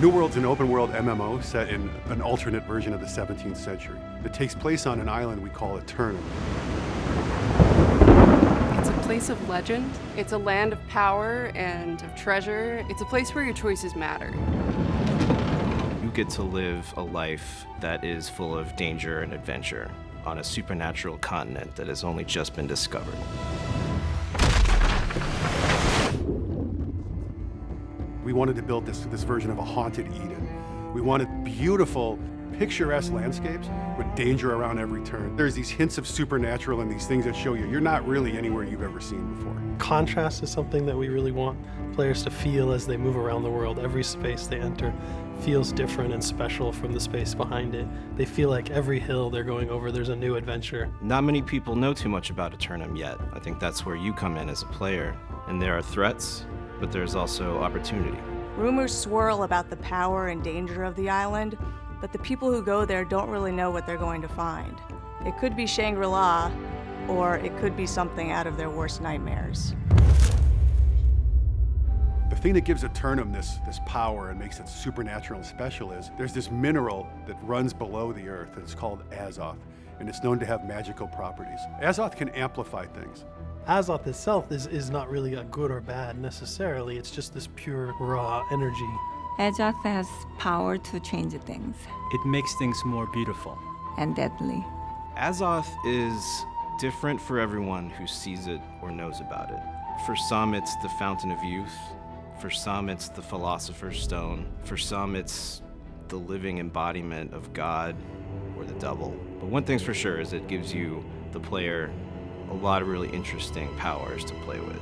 New World's an open-world MMO set in an alternate version of the 17th century. It takes place on an island we call Aeternum. It's a place of legend. It's a land of power and of treasure. It's a place where your choices matter. You get to live a life that is full of danger and adventure on a supernatural continent that has only just been discovered. We wanted to build this version of a haunted Eden. We wanted beautiful, picturesque landscapes with danger around every turn. There's these hints of supernatural and these things that show you're not really anywhere you've ever seen before. Contrast is something that we really want players to feel as they move around the world. Every space they enter feels different and special from the space behind it. They feel like every hill they're going over, there's a new adventure. Not many people know too much about Aeternum yet. I think that's where you come in as a player. And there are threats, but there's also opportunity. Rumors swirl about the power and danger of the island, but the people who go there don't really know what they're going to find. It could be Shangri-La, or it could be something out of their worst nightmares. The thing that gives Aeternum this power and makes it supernatural and special is there's this mineral that runs below the earth, and it's called Azoth, and it's known to have magical properties. Azoth can amplify things. Azoth itself is not really a good or bad necessarily, it's just this pure, raw energy. Azoth has power to change things. It makes things more beautiful. And deadly. Azoth is different for everyone who sees it or knows about it. For some, it's the Fountain of Youth. For some, it's the Philosopher's Stone. For some, it's the living embodiment of God or the devil. But one thing's for sure is it gives you, the player, a lot of really interesting powers to play with.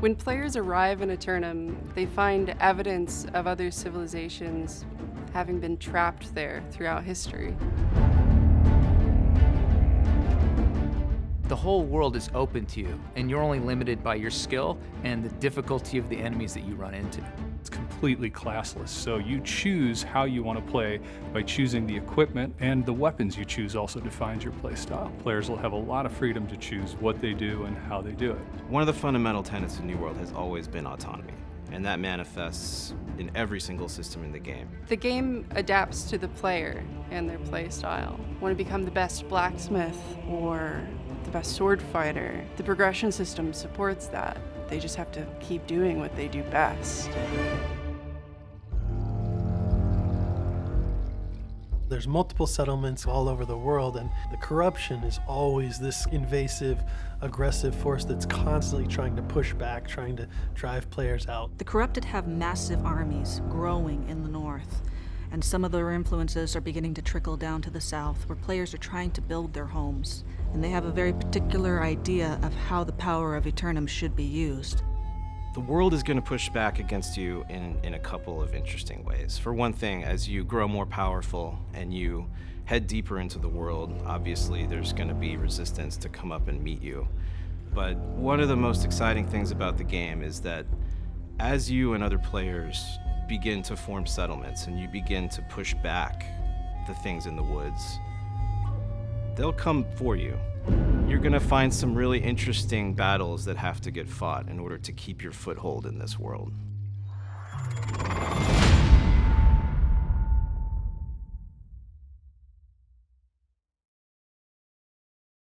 When players arrive in Aeternum, they find evidence of other civilizations having been trapped there throughout history. The whole world is open to you, and you're only limited by your skill and the difficulty of the enemies that you run into. It's completely classless, so you choose how you want to play by choosing the equipment, and the weapons you choose also defines your play style. Players will have a lot of freedom to choose what they do and how they do it. One of the fundamental tenets of New World has always been autonomy, and that manifests in every single system in the game. The game adapts to the player and their play style. Want to become the best blacksmith or the best sword fighter? The progression system supports that. They just have to keep doing what they do best. There's multiple settlements all over the world, and the corruption is always this invasive, aggressive force that's constantly trying to push back, trying to drive players out. The corrupted have massive armies growing in the north, and some of their influences are beginning to trickle down to the south, where players are trying to build their homes. And they have a very particular idea of how the power of Aeternum should be used. The world is going to push back against you in a couple of interesting ways. For one thing, as you grow more powerful and you head deeper into the world, obviously there's going to be resistance to come up and meet you. But one of the most exciting things about the game is that as you and other players begin to form settlements and you begin to push back the things in the woods, they'll come for you. You're gonna find some really interesting battles that have to get fought in order to keep your foothold in this world.